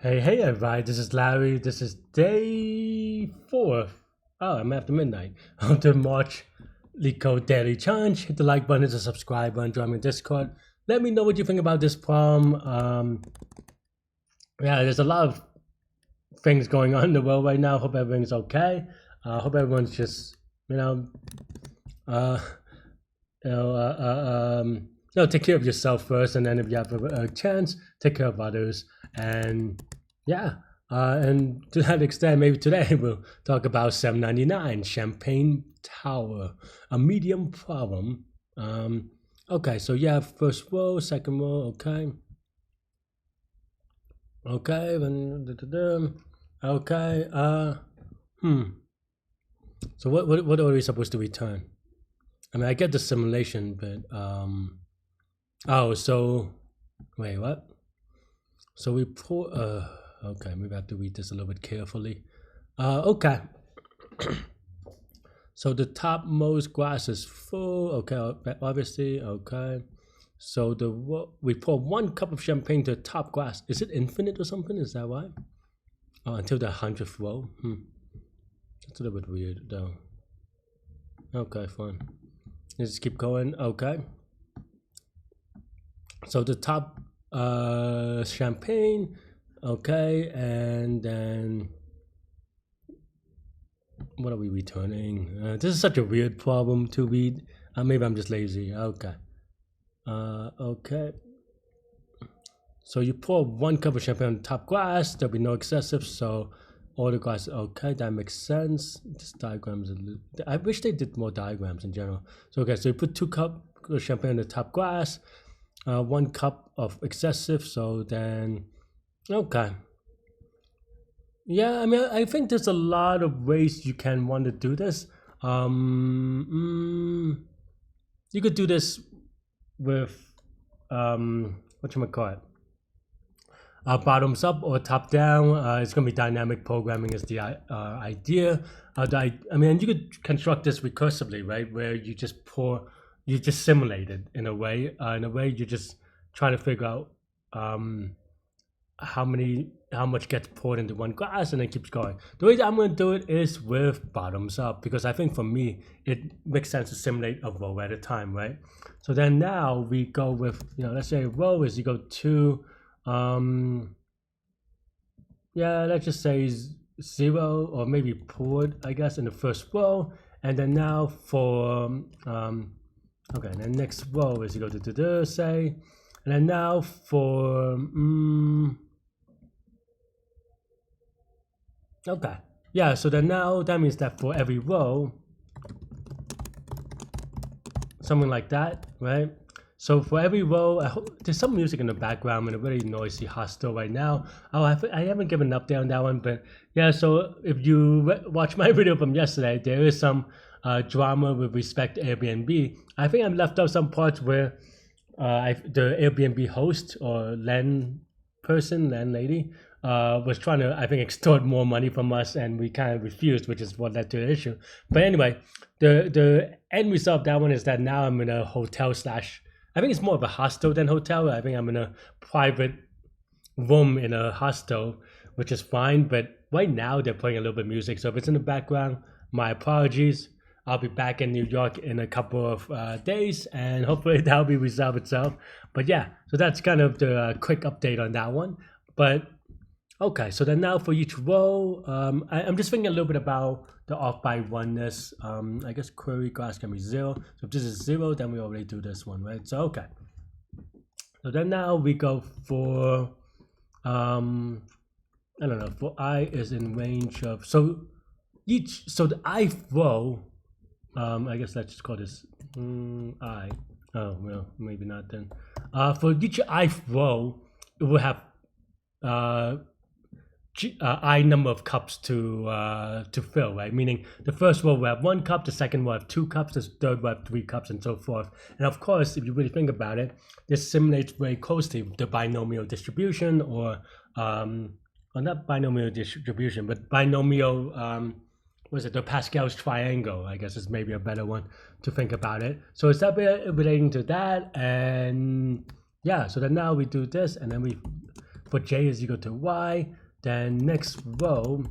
Hey everybody, this is Larry. This is day 4. Oh, I'm after midnight of the March Leetcode Daily Challenge. Hit the like button, hit the subscribe button, join me in Discord. Let me know what you think about this problem. Yeah, there's a lot of things going on in the world right now. Hope everything's okay. Hope everyone's just, take care of yourself first, and then if you have a chance, take care of others. And yeah, and to that extent, maybe today we'll talk about 799 Champagne Tower, a medium problem. Okay, so yeah, first row, second row, okay. Okay, then okay, so what are we supposed to return? I mean, I get the simulation, but oh, so wait, what? So we pull, okay, maybe I have to read this a little bit carefully. Okay. So the topmost glass is full, okay, obviously, okay. So we pour 1 cup of champagne to the top glass. Is it infinite or something? Is that why? Oh, until the 100th row? That's a little bit weird, though. Okay, fine. Let's just keep going, okay. So the top champagne, okay, and then what are we returning? This is such a weird problem to read. Maybe I'm just lazy. Okay. Okay. So you pour 1 cup of champagne on the top glass. There'll be no excessive, so all the glass. Okay, that makes sense. This diagram is a little, I wish they did more diagrams in general. So okay, so you put 2 cups of champagne on the top glass. 1 cup of excessive, so then, okay. Yeah, I mean, I think there's a lot of ways you can want to do this. You could do this with, whatchamacallit, bottoms up or top down. It's going to be dynamic programming is the idea. I mean, you could construct this recursively, right, where you just you just simulate it in a way. You're just trying to figure out how much gets poured into 1 glass and then keeps going. The way that I'm going to do it is with bottoms up, because I think for me it makes sense to simulate a row at a time, right? So then now we go with, let's say a row is you go to yeah, let's just say 0 or maybe poured, I guess, in the first row, and then now for okay, and then next row is you go to say, and then now for okay, yeah. So then now that means that for every row, something like that, right? So for every row, there's some music in the background and a very noisy hostel right now. Oh, I haven't given an update on that one, but yeah. So if you watch my video from yesterday, there is some drama with respect to Airbnb. I think I've left out some parts where the Airbnb host or landlady was trying to, I think, extort more money from us, and we kind of refused, which is what led to the issue. But anyway, the end result of that one is that now I'm in a hotel slash, I think it's more of a hostel than hotel. I think I'm in a private room in a hostel, which is fine. But right now they're playing a little bit of music, so if it's in the background, my apologies. I'll be back in New York in a couple of days, and hopefully that'll be resolved itself. But yeah, so that's kind of the quick update on that one. But okay, so then now for each row, I'm just thinking a little bit about the off by oneness. I guess query glass can be 0. So if this is 0, then we already do this one, right? So okay. So then now we go for, I don't know, for I is in range of, so the ith row, I guess let's just call this I. Oh, well, maybe not then. For each ith row, it will have I number of cups to fill, right? Meaning the first row will have 1 cup, the second will have 2 cups, the third will have 3 cups, and so forth. And of course, if you really think about it, this simulates very closely the binomial distribution, or not binomial distribution, but binomial the Pascal's triangle, I guess is maybe a better one to think about it. So it's that relating to that, and yeah, so then now we do this, and then we put j is equal to y. Then next row,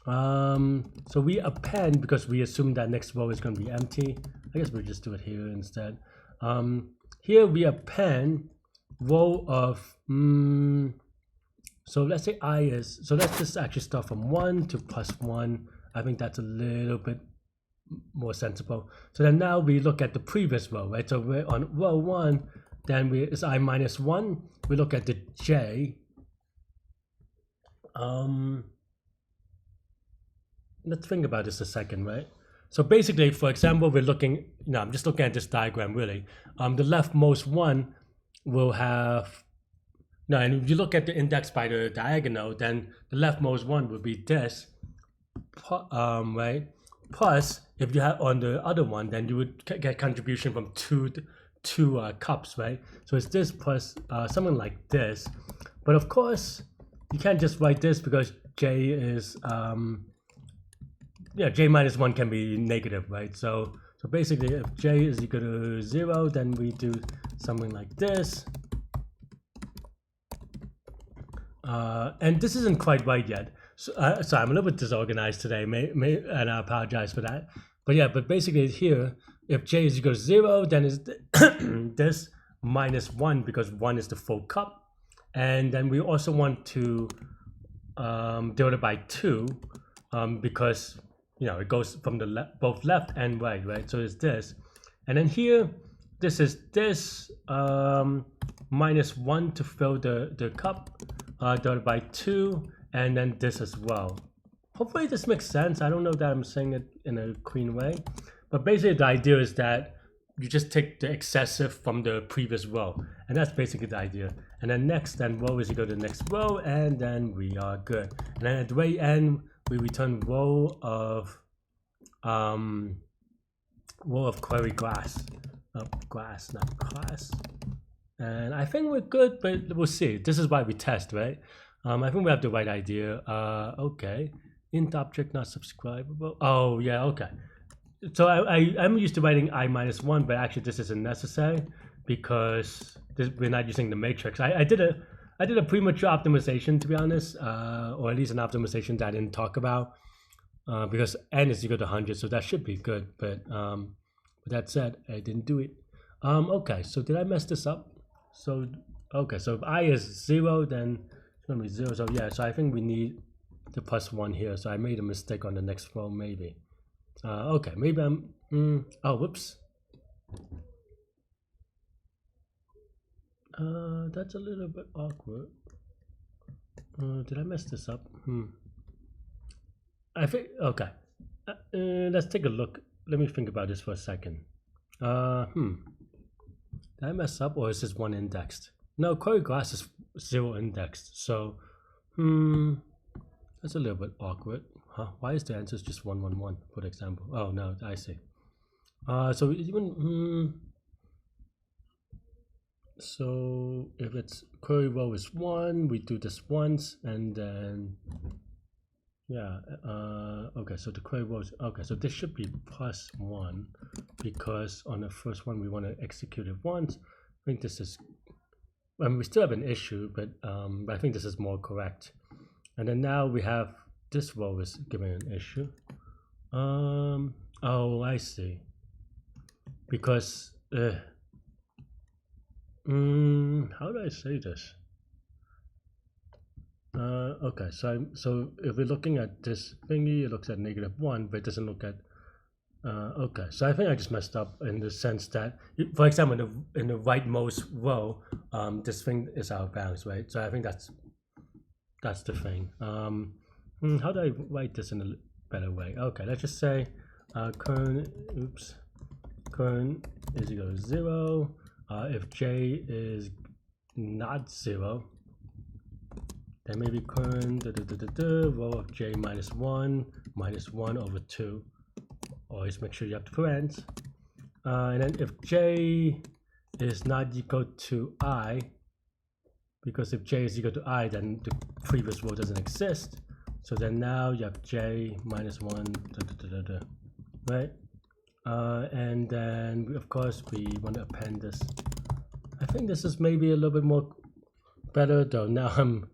so we append because we assume that next row is going to be empty. I guess we'll just do it here instead. Here we append row of, so let's say I is, so let's just actually start from 1 to +1. I think that's a little bit more sensible. So then now we look at the previous row, right? So we're on row 1, then it's I minus 1. We look at the j. Let's think about this a second, right? So basically, for example, we're looking, no, I'm just looking at this diagram really. The leftmost one will have, no, and if you look at the index by the diagonal, then the leftmost one would be this, right? Plus, if you have on the other one, then you would get contribution from two cups, right? So it's this plus something like this. But of course, you can't just write this because j is, yeah, j minus 1 can be negative, right? So basically, if j is equal to 0, then we do something like this. And this isn't quite right yet. So I'm a little bit disorganized today, and I apologize for that. But yeah, but basically here, if j is equal to 0, then it's this minus 1 because 1 is the full cup. And then we also want to divide it by 2 because, you know, it goes from the both left and right? So it's this. And then here, this is this minus 1 to fill the cup, divided by 2, and then this as well. Hopefully this makes sense. I don't know that I'm saying it in a clean way, but basically the idea is that you just take the excessive from the previous row, and that's basically the idea. And then next, then row is equal to the next row, and then we are good. And then at the very end, we return row of query glass, not class. And I think we're good, but we'll see. This is why we test, right? I think we have the right idea. Okay, int object not subscribable. Oh yeah, okay. So I'm used to writing I minus 1, but actually this isn't necessary because we're not using the matrix. I did a premature optimization, to be honest, or at least an optimization that I didn't talk about because n is equal to 100, so that should be good. But with that said, I didn't do it. Okay, so did I mess this up? So okay, so if I is 0, then it's gonna be 0. So yeah, so I think we need the +1 here. So I made a mistake on the next row, maybe. Okay, maybe I'm, oh, whoops. That's a little bit awkward. Did I mess this up? I think, okay. Let's take a look. Let me think about this for a second. Did I mess up, or is this 1 indexed? No, query glass is 0 indexed. So, that's a little bit awkward. Huh? Why is the answer just 1, 1, 1, for example? Oh no, I see. So even so if it's query row is 1, we do this once, and then yeah. Okay, so the query row is, okay, so this should be +1 because on the first one we want to execute it once. I think this is, I mean, we still have an issue, but I think this is more correct. And then now we have this row is giving an issue. Oh, I see. Because how do I say this? Okay, so if we're looking at this thingy, it looks at -1, but it doesn't look at. Okay, so I think I just messed up in the sense that, for example, in the rightmost row, this thing is out of bounds, right? So I think that's the thing. How do I write this in a better way? Okay, let's just say current is equal to 0. If j is not 0, then maybe current row of j minus 1 over 2. Always make sure you have the parents. And then if j is not equal to I, because if j is equal to I, then the previous row doesn't exist. So then now you have j minus 1, right? And then of course we want to append this. I think this is maybe a little bit more better though. Now I'm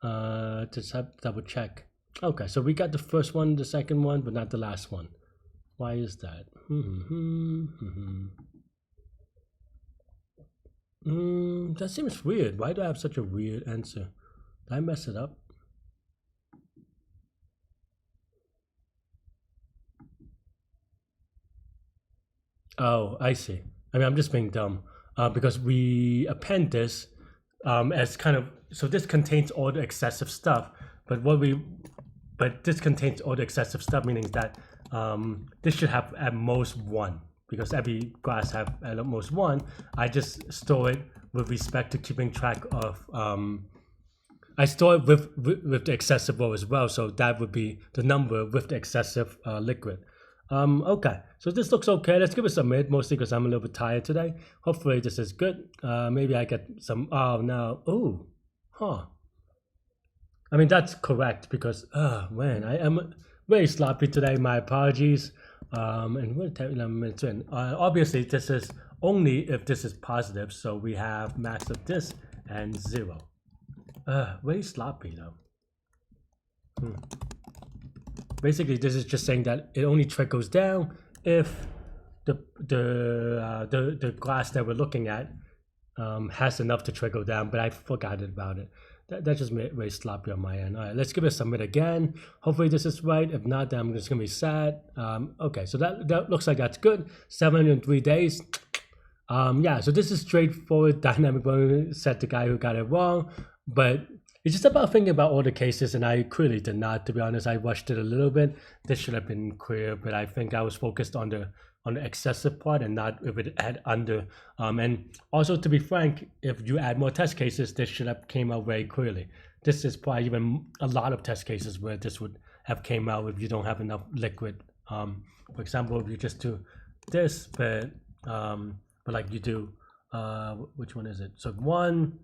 Just have double check. Okay, so we got the first one, the second one, but not the last one. Why is that? That seems weird. Why do I have such a weird answer? Did I mess it up? Oh, I see. I mean, I'm just being dumb because we append this as kind of, so this contains all the excessive stuff, but this contains all the excessive stuff, meaning that this should have at most one, because every class have at most one. I just store it with respect to keeping track of, I store it with the excessive row as well, so that would be the number with the excessive liquid. Okay, so this looks okay. Let's give it a submit, mostly because I'm a little bit tired today. Hopefully this is good. Maybe I get some, oh no, oh, huh. I mean, that's correct because, man, I am very sloppy today. My apologies. And we're 11 minutes in. Obviously, this is only if this is positive. So we have max of this and 0. Very sloppy though. Basically, this is just saying that it only trickles down if the glass that we're looking at has enough to trickle down, but I forgot about it. That just made it very sloppy on my end. All right, let's give it a submit again. Hopefully this is right. If not, then I'm just gonna be sad. Okay, so that looks like that's good. 703 days. Yeah, so this is straightforward dynamic programming, said the guy who got it wrong, but it's just about thinking about all the cases, and I clearly did not, to be honest. I rushed it a little bit. This should have been clear, but I think I was focused on the excessive part and not if it had under. And also, to be frank, if you add more test cases, this should have came out very clearly. This is probably even a lot of test cases where this would have came out if you don't have enough liquid. For example, if you just do this, but like you do, which one is it? So 1,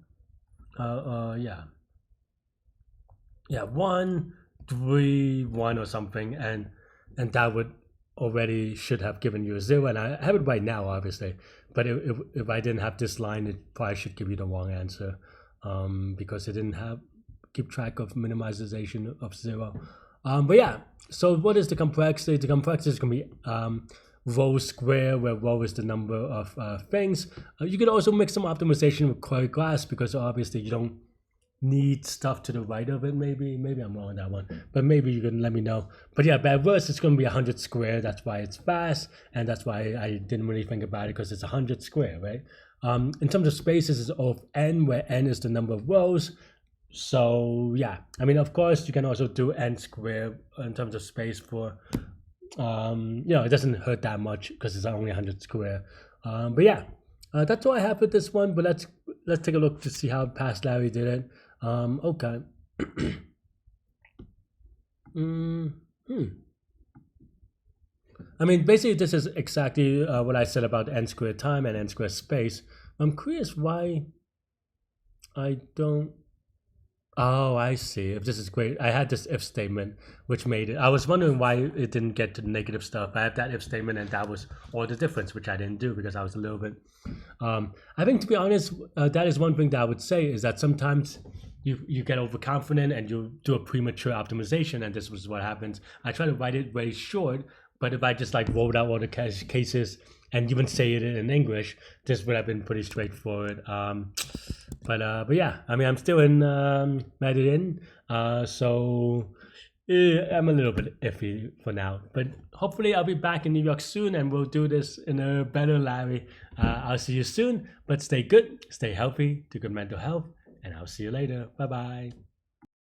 yeah, 1, 3, 1 or something, and that would already should have given you a 0, and I have it right now, obviously. But if I didn't have this line, it probably should give you the wrong answer, because it didn't keep track of minimization of 0. But yeah, so what is the complexity? The complexity is going to be row square, where row is the number of things. You could also mix some optimization with query class, because obviously you don't need stuff to the right of it. Maybe I'm wrong on that one, but maybe you can let me know. But yeah, at worst it's going to be 100 square. That's why it's fast, and that's why I didn't really think about it, because it's 100 square, right? In terms of spaces, it's of n, where n is the number of rows. So yeah, I mean, of course you can also do n square in terms of space for it doesn't hurt that much because it's only 100 square. But yeah, that's all I have with this one. But let's take a look to see how past Larry did it. Okay. I mean, basically this is exactly what I said about n squared time and n squared space. I'm curious why I don't. Oh, I see. If this is great, I had this if statement, which made it. I was wondering why it didn't get to the negative stuff. I have that if statement, and that was all the difference, which I didn't do because I was a little bit. I think, to be honest, that is one thing that I would say is that sometimes you get overconfident and you do a premature optimization, and this was what happens. I try to write it very short, but if I just like wrote out all the cases and even say it in English, this would have been pretty straightforward. But yeah, I mean, I'm still in Medellin, so I'm a little bit iffy for now. But hopefully I'll be back in New York soon, and we'll do this in a better Larry. I'll see you soon, but stay good, stay healthy, do good mental health, and I'll see you later. Bye-bye.